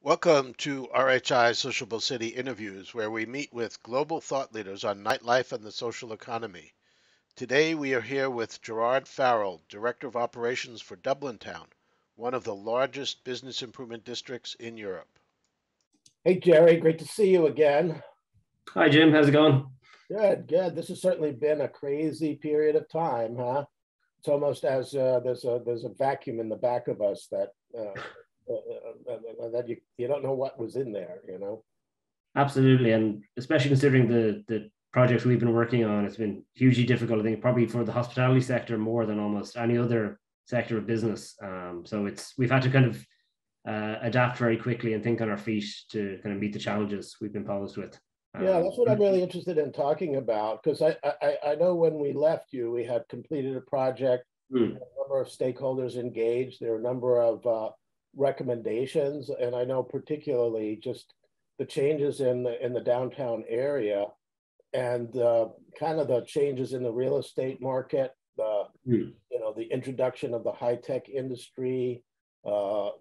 Welcome to RHI Sociable City Interviews, where we meet with global thought leaders on nightlife and the social economy. Today we are here with Gerry Farrell, Director of Operations for Dublin Town, one of the largest business improvement districts in Europe. Hey, Gerry, great to see you again. Hi, Jim. How's it going? Good, good. This has certainly been a crazy period of time, huh? It's almost as there's a vacuum in the back of us that you don't know what was in there, you know? Absolutely. And especially considering the projects we've been working on, it's been hugely difficult, I think, probably for the hospitality sector more than almost any other sector of business. So we've had to kind of adapt very quickly and think on our feet to kind of meet the challenges we've been posed with. Yeah, that's what I'm really interested in talking about, because I know when we left you, we had completed a project, a number of stakeholders engaged, there were a number of recommendations, and I know particularly just the changes in the downtown area and kind of the changes in the real estate market, the introduction of the high-tech industry, the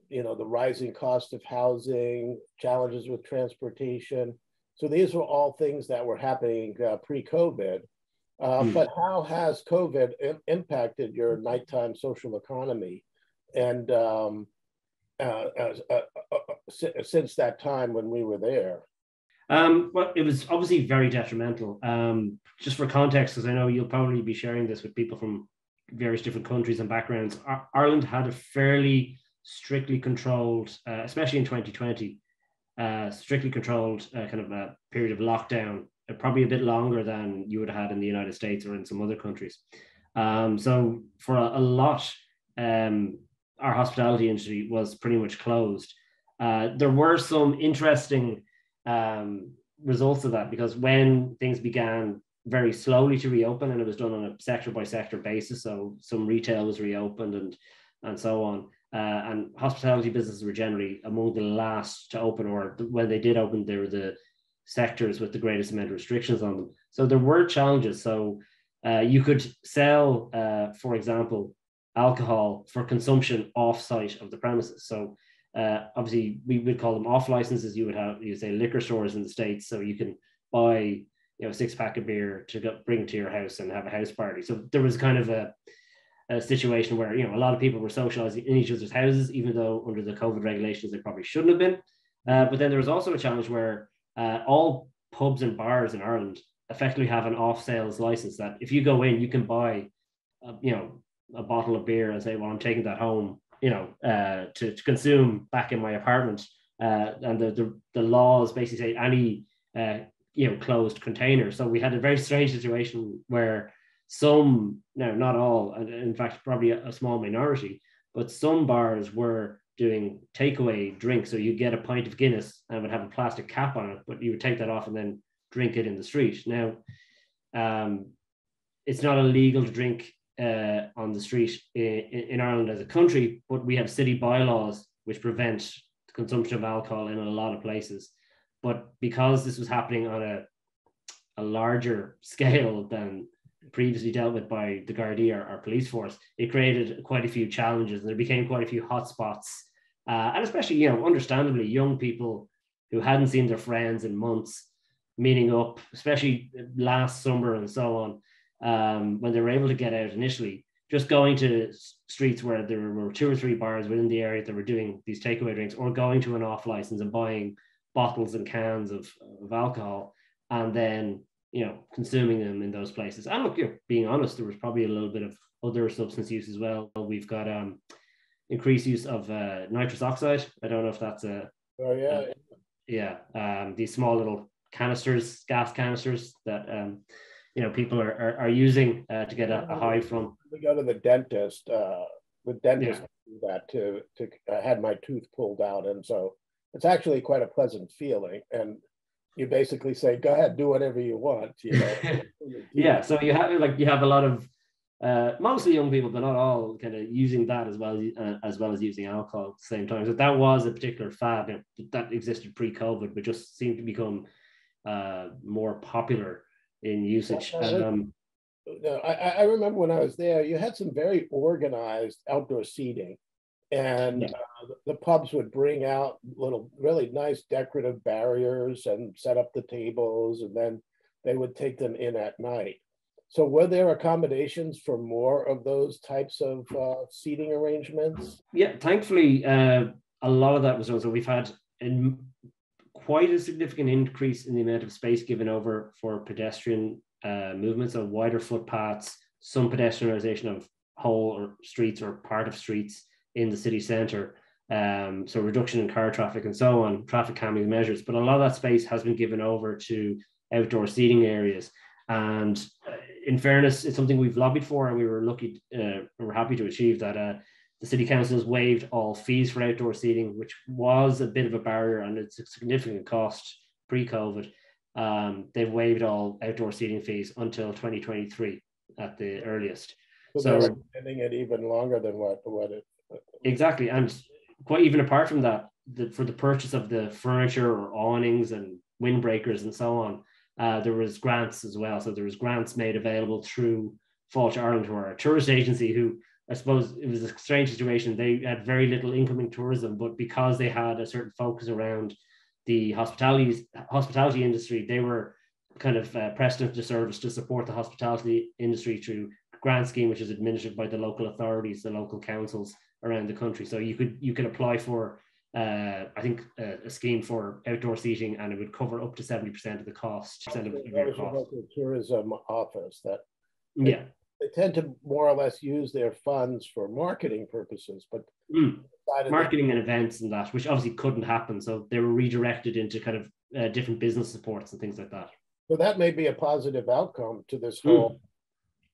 rising cost of housing, challenges with transportation. So these were all things that were happening pre-COVID. But how has COVID impacted your nighttime social economy? And since that time when we were there? Well, it was obviously very detrimental. Just for context, because I know you'll probably be sharing this with people from various different countries and backgrounds, Ireland had a fairly strictly controlled, especially in 2020, strictly controlled kind of a period of lockdown, probably a bit longer than you would have had in the United States or in some other countries. So for a lot, our hospitality industry was pretty much closed. There were some interesting results of that, because when things began very slowly to reopen, and it was done on a sector by sector basis, so some retail was reopened and so on. And hospitality businesses were generally among the last to open, or when they did open, they were the sectors with the greatest amount of restrictions on them. So there were challenges. So you could sell, for example, alcohol for consumption off-site of the premises. So obviously we would call them off licenses. You'd say liquor stores in the States. So you can buy, a 6-pack of beer to bring to your house and have a house party. So there was kind of a situation where a lot of people were socializing in each other's houses, even though under the COVID regulations they probably shouldn't have been. But then there was also a challenge where all pubs and bars in Ireland effectively have an off-sales license, that if you go in, you can buy a bottle of beer and say, well, I'm taking that home to consume back in my apartment. And the laws basically say any closed container. So we had a very strange situation where some, now not all, and in fact probably a small minority, but some bars were doing takeaway drinks. So you get a pint of Guinness and would have a plastic cap on it, but you would take that off and then drink it in the street. Now, it's not illegal to drink on the street in Ireland as a country, but we have city bylaws which prevent the consumption of alcohol in a lot of places. But because this was happening on a larger scale than previously dealt with by the Gardaí, our police force, it created quite a few challenges, and there became quite a few hotspots. And especially, understandably, young people who hadn't seen their friends in months meeting up, especially last summer and so on, when they were able to get out initially, just going to streets where there were 2 or 3 bars within the area that were doing these takeaway drinks, or going to an off license and buying bottles and cans of alcohol, and then consuming them in those places. And look, being honest, there was probably a little bit of other substance use as well. We've got increased use of nitrous oxide. I don't know if that's these small little canisters, gas canisters that people are using to get a high from. We go to the dentist. The dentist do that to had my tooth pulled out, and so it's actually quite a pleasant feeling. And you basically say, go ahead, do whatever you want, Yeah, so you have a lot of mostly young people, but not all, kind of using that as well as using alcohol at the same time. So that was a particular fad that existed pre-COVID, but just seemed to become more popular in usage. I remember when I was there, you had some very organized outdoor seating. And Yeah. the pubs would bring out little really nice decorative barriers and set up the tables, and then they would take them in at night. So were there accommodations for more of those types of seating arrangements? Yeah, thankfully, a lot of that was done. So we've had quite a significant increase in the amount of space given over for pedestrian movements, so wider footpaths, some pedestrianisation of whole or streets or part of streets in the city centre. So reduction in car traffic and so on, traffic calming measures. But a lot of that space has been given over to outdoor seating areas. And in fairness, it's something we've lobbied for, and we were lucky, we're happy to achieve that. The city council has waived all fees for outdoor seating, which was a bit of a barrier, and it's a significant cost pre-COVID. They've waived all outdoor seating fees until 2023 at the earliest. So they're extending it even longer than what it. Exactly, and quite even apart from that, for the purchase of the furniture or awnings and windbreakers and so on, there was grants as well. So there was grants made available through Fáilte Ireland, who are a tourist agency who, I suppose it was a strange situation. They had very little incoming tourism, but because they had a certain focus around the hospitality industry, they were kind of pressed into service to support the hospitality industry through a grant scheme, which is administered by the local authorities, the local councils around the country. So you could apply for, I think, a scheme for outdoor seating, and it would cover up to 70% of the cost. There was a local tourism office that. Yeah. They tend to more or less use their funds for marketing purposes, but marketing and events and that, which obviously couldn't happen. So they were redirected into kind of different business supports and things like that. So that may be a positive outcome to this whole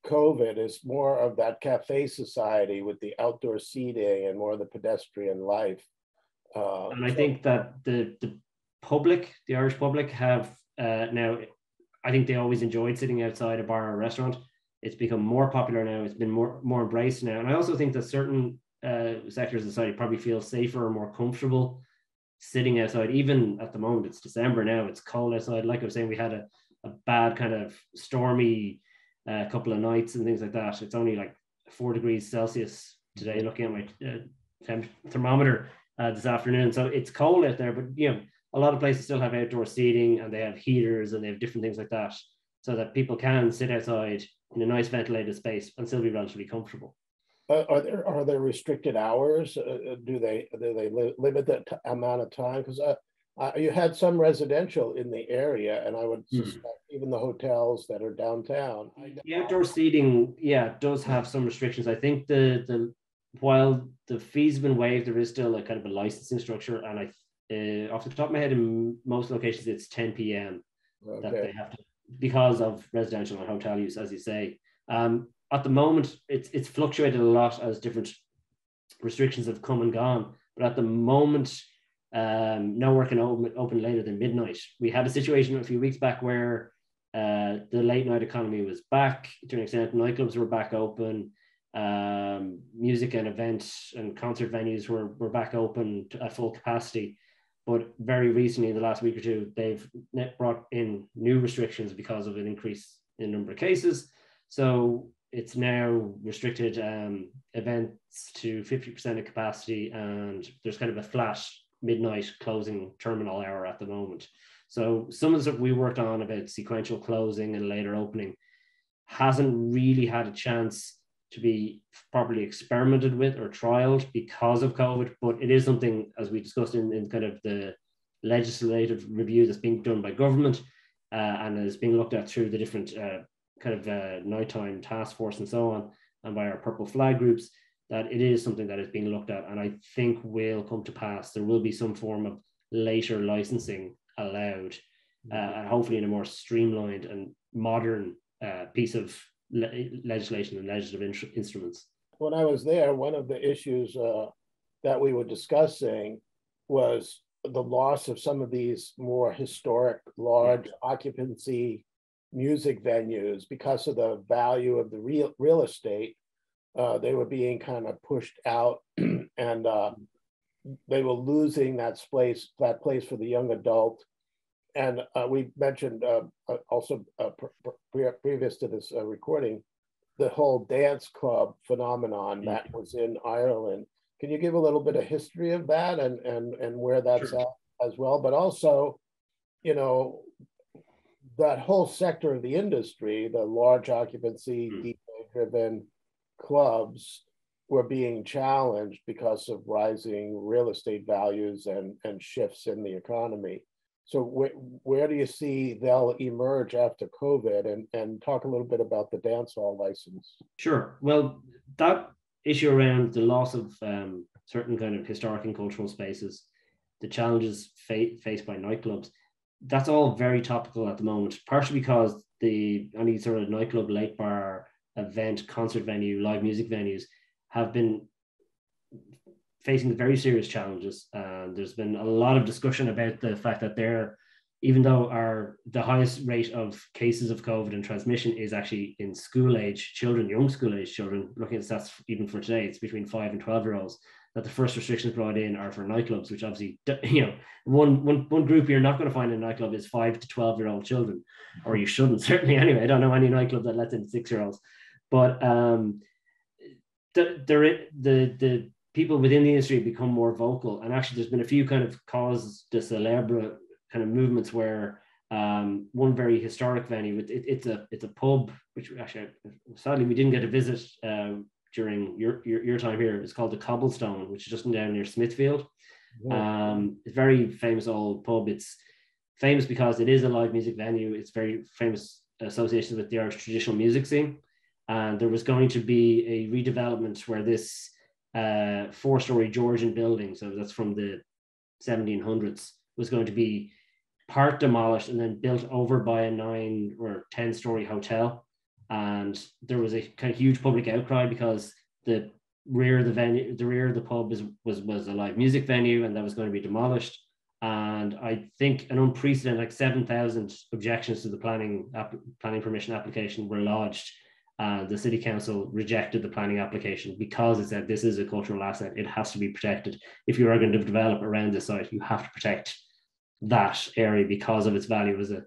COVID, is more of that cafe society with the outdoor seating and more of the pedestrian life. And I think that the public, the Irish public, have now, I think they always enjoyed sitting outside a bar or a restaurant. It's become more popular now. It's been more embraced now. And I also think that certain sectors of society probably feel safer or more comfortable sitting outside. Even at the moment, it's December now, it's cold outside. Like I was saying, we had a bad kind of stormy couple of nights and things like that. It's only like 4 degrees Celsius today, looking at my thermometer this afternoon. So it's cold out there, but a lot of places still have outdoor seating, and they have heaters, and they have different things like that, so that people can sit outside in a nice ventilated space and still be relatively comfortable. Are there restricted hours? Do they limit the amount of time? Because you had some residential in the area, and I would suspect even the hotels that are downtown. The outdoor seating, does have some restrictions. I think while the fees have been waived, there is still a kind of a licensing structure, and off the top of my head, in most locations it's 10 p.m. that they have to, because of residential and hotel use, as you say. At the moment, it's fluctuated a lot as different restrictions have come and gone. But at the moment, nowhere can open later than midnight. We had a situation a few weeks back where the late night economy was back to an extent. Nightclubs were back open. Music and events and concert venues were back open at full capacity. But very recently, in the last week or two, they've brought in new restrictions because of an increase in number of cases. So it's now restricted events to 50% of capacity, and there's kind of a flat midnight closing terminal hour at the moment. So some of the stuff we worked on about sequential closing and later opening hasn't really had a chance to be properly experimented with or trialed because of COVID, but it is something, as we discussed in kind of the legislative review that's being done by government and is being looked at through the different kind of nighttime task force and so on, and by our purple flag groups, that it is something that is being looked at, and I think will come to pass. There will be some form of later licensing allowed, and hopefully in a more streamlined and modern piece of legislation and legislative instruments. When I was there, one of the issues that we were discussing was the loss of some of these more historic, large occupancy music venues because of the value of the real estate. They were being kind of pushed out, and they were losing that place for the young adult. And we mentioned also previous to this recording, the whole dance club phenomenon that was in Ireland. Can you give a little bit of history of that and where that's Sure. at as well? But also, you know, that whole sector of the industry, the large occupancy, DJ-driven clubs, were being challenged because of rising real estate values and shifts in the economy. So where do you see they'll emerge after COVID? And talk a little bit about the dance hall license. Sure. Well, that issue around the loss of certain kind of historic and cultural spaces, the challenges faced by nightclubs, that's all very topical at the moment, partially because any sort of nightclub, late bar, event, concert venue, live music venues have been facing very serious challenges. There's been a lot of discussion about the fact that even though the highest rate of cases of COVID and transmission is actually in school age children, young school age children, looking at stats even for today, it's between 5 and 12-year-olds, that the first restrictions brought in are for nightclubs, which obviously, one group you're not going to find in a nightclub is 5 to 12-year-old children, or you shouldn't, certainly anyway. I don't know any nightclub that lets in 6-year-olds. But the people within the industry become more vocal, and actually there's been a few kind of cause de celebre kind of movements where one very historic venue, it's a pub, which actually sadly we didn't get to visit during your time here. It's called the Cobblestone, which is just down near Smithfield. It's a very famous old pub. It's famous because it is a live music venue. It's very famous associated with the Irish traditional music scene. And there was going to be a redevelopment where this 4-story Georgian building, so that's from the 1700s, was going to be part demolished and then built over by a 9 or 10-story hotel. And there was a kind of huge public outcry because the rear of the pub was a live music venue, and that was going to be demolished. And I think an unprecedented, like 7,000 objections to the planning permission application were lodged. The city council rejected the planning application because it said this is a cultural asset. It has to be protected. If you are going to develop around this site, you have to protect that area because of its value as a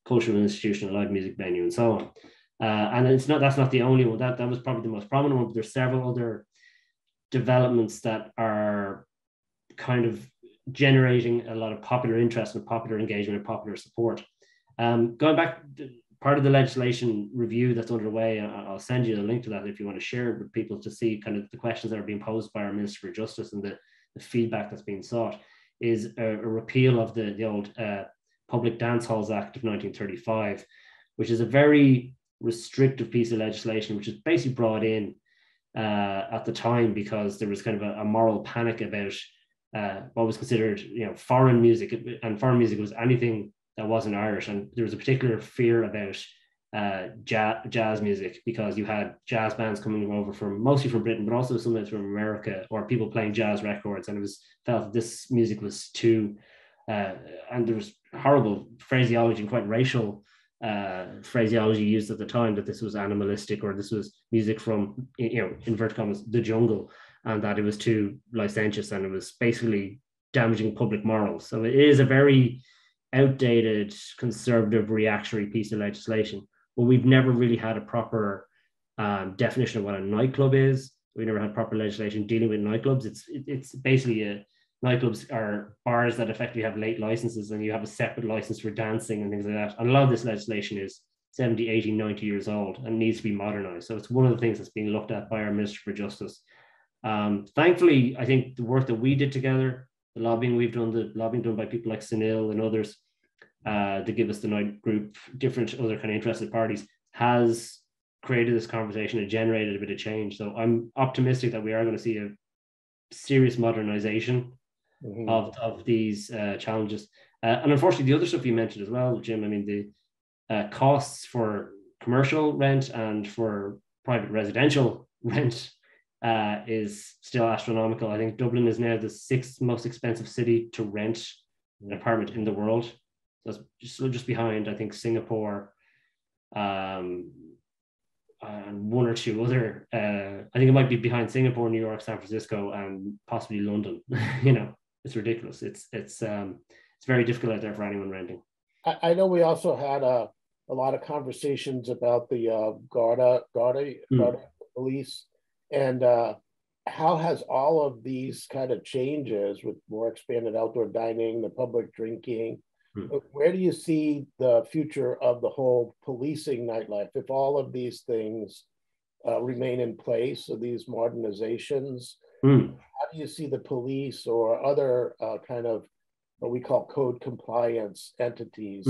cultural institution, a live music venue, and so on. And that's not the only one. That was probably the most prominent one, but there's several other developments that are kind of generating a lot of popular interest and popular engagement and popular support. Going back, part of the legislation review that's underway, I'll send you the link to that if you want to share it with people to see kind of the questions that are being posed by our Minister for Justice and the feedback that's being sought, is a repeal of the old Public Dance Halls Act of 1935, which is a very restrictive piece of legislation, which is basically brought in at the time because there was kind of a moral panic about what was considered, foreign music, and foreign music was anything that wasn't Irish. And there was a particular fear about jazz music because you had jazz bands coming over mostly from Britain, but also sometimes from America, or people playing jazz records. And it was felt that this music was too, and there was horrible phraseology and quite racial phraseology used at the time, that this was animalistic, or this was music from, inverted commas, the jungle, and that it was too licentious and it was basically damaging public morals. So it is a very outdated, conservative, reactionary piece of legislation. But we've never really had a proper definition of what a nightclub is. We never had proper legislation dealing with nightclubs. It's basically nightclubs are bars that effectively have late licenses, and you have a separate license for dancing and things like that. And a lot of this legislation is 70, 80, 90 years old and needs to be modernized. So it's one of the things that's being looked at by our Minister for Justice. Thankfully, I think the work that we did together, the lobbying we've done, the lobbying done by people like Sunil and others, to give us the Night Group, different other kind of interested parties, has created this conversation and generated a bit of change. So I'm optimistic that we are going to see a serious modernization of these challenges. And unfortunately, the other stuff you mentioned as well, Jim, I mean, the costs for commercial rent and for private residential rent is still astronomical. I think Dublin is now the 6th most expensive city to rent an apartment in the world. So it's just behind, I think, Singapore, and one or two other. I think it might be behind Singapore, New York, San Francisco, and possibly London. It's ridiculous. It's very difficult out there for anyone renting. I know we also had a lot of conversations about the Garda police, and how has all of these kind of changes with more expanded outdoor dining, the public drinking, where do you see the future of the whole policing nightlife if all of these things remain in place, of these modernizations? How do you see the police or other kind of what we call code compliance entities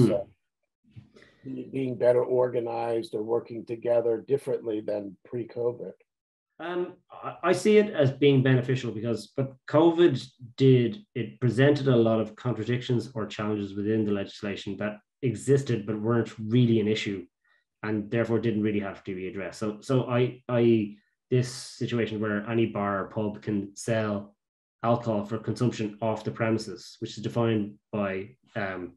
being better organized or working together differently than pre-COVID? I see it as being beneficial because what COVID did, it presented a lot of contradictions or challenges within the legislation that existed but weren't really an issue and therefore didn't really have to be addressed. So I this situation where any bar or pub can sell alcohol for consumption off the premises, which is defined by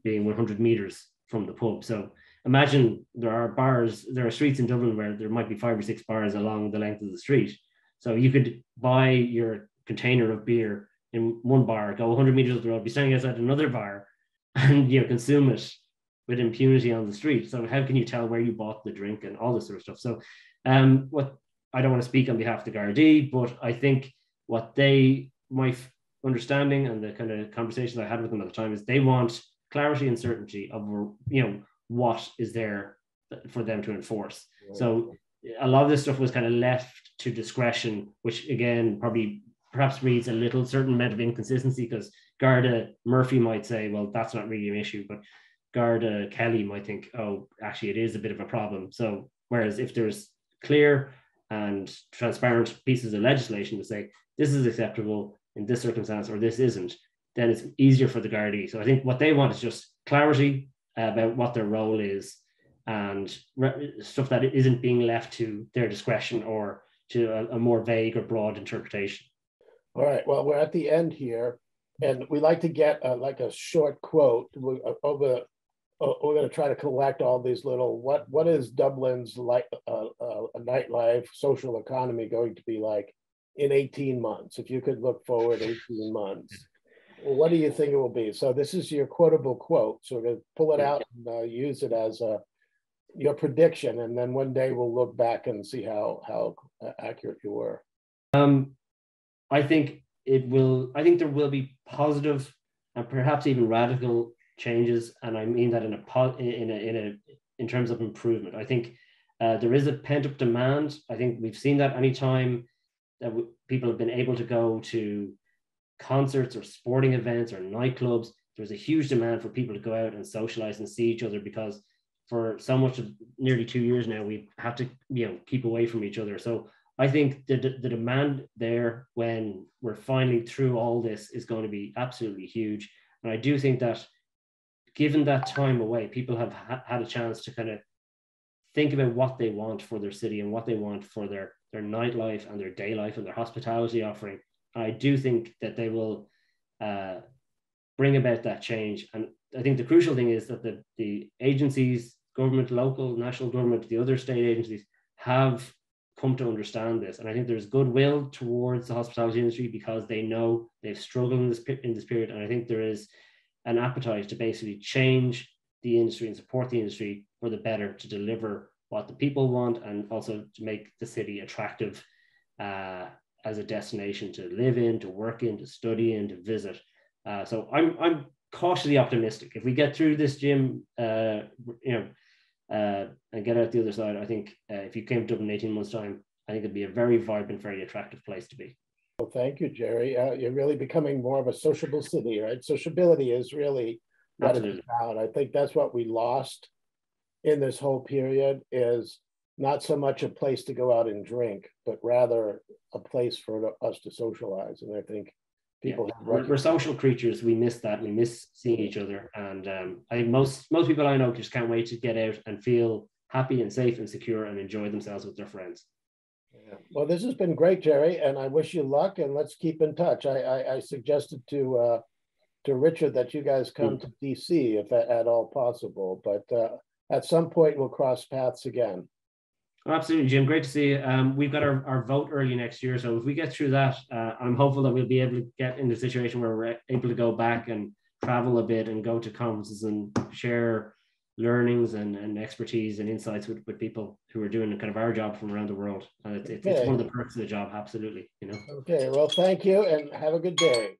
being 100 meters from the pub. So imagine there are streets in Dublin where there might be 5 or 6 bars along the length of the street. So you could buy your container of beer in one bar, go 100 meters up the road, be standing outside another bar, and consume it with impunity on the street. So how can you tell where you bought the drink and all this sort of stuff? So what I don't want to speak on behalf of the Gardaí, but I think what my understanding and the kind of conversations I had with them at the time is they want clarity and certainty of what is there for them to enforce. So a lot of this stuff was kind of left to discretion, which again perhaps reads a little certain amount of inconsistency, because Garda Murphy might say, well, that's not really an issue, but Garda Kelly might think, oh, actually it is a bit of a problem. So whereas if there's clear and transparent pieces of legislation to say this is acceptable in this circumstance or this isn't, then it's easier for the Gardaí. So I think what they want is just clarity about what their role is and stuff that isn't being left to their discretion or to a more vague or broad interpretation. All right, well, we're at the end here, and we like to get like a short quote. We're going to try to collect all these little, what is Dublin's nightlife, social economy going to be like in 18 months? If you could look forward 18 months, well, what do you think it will be? So this is your quotable quote. So we're going to pull it out and use it as your prediction. And then one day we'll look back and see how accurate you were. I think there will be positive and perhaps even radical changes, and I mean that in terms of improvement. I think there is a pent-up demand. I think we've seen that anytime that people have been able to go to concerts or sporting events or nightclubs, there's a huge demand for people to go out and socialize and see each other, because for so much of nearly 2 years now we've had to keep away from each other. So I think the demand there when we're finally through all this is going to be absolutely huge. And I do think that given that time away, people have had a chance to kind of think about what they want for their city and what they want for their nightlife and their day life and their hospitality offering. And I do think that they will bring about that change. And I think the crucial thing is that the agencies, government, local, national government, the other state agencies have come to understand this. And I think there's goodwill towards the hospitality industry because they know they've struggled in this period. And I think there is an appetite to basically change the industry and support the industry for the better, to deliver what the people want and also to make the city attractive as a destination to live in, to work in, to study in, to visit. So I'm cautiously optimistic. If we get through this, Jim, and get out the other side, I think if you came to Dublin in 18 months' time, I think it'd be a very vibrant, very attractive place to be. Well, thank you, Gerry. You're really becoming more of a sociable city, right? Sociability is really what it's about. I think that's what we lost in this whole period, is not so much a place to go out and drink, but rather a place for us to socialize. And I think people we're social creatures. We miss that. We miss seeing each other. And I think most people I know just can't wait to get out and feel happy and safe and secure and enjoy themselves with their friends. Yeah. Well, this has been great, Gerry, and I wish you luck, and let's keep in touch. I suggested to Richard that you guys come to DC if at all possible, but at some point we'll cross paths again. Absolutely, Jim. Great to see you. We've got our vote early next year, so if we get through that, I'm hopeful that we'll be able to get in the situation where we're able to go back and travel a bit and go to conferences and share learnings and expertise and insights with people who are doing kind of our job from around the world. And it's one of the perks of the job, absolutely, you know. Okay, well, thank you and have a good day.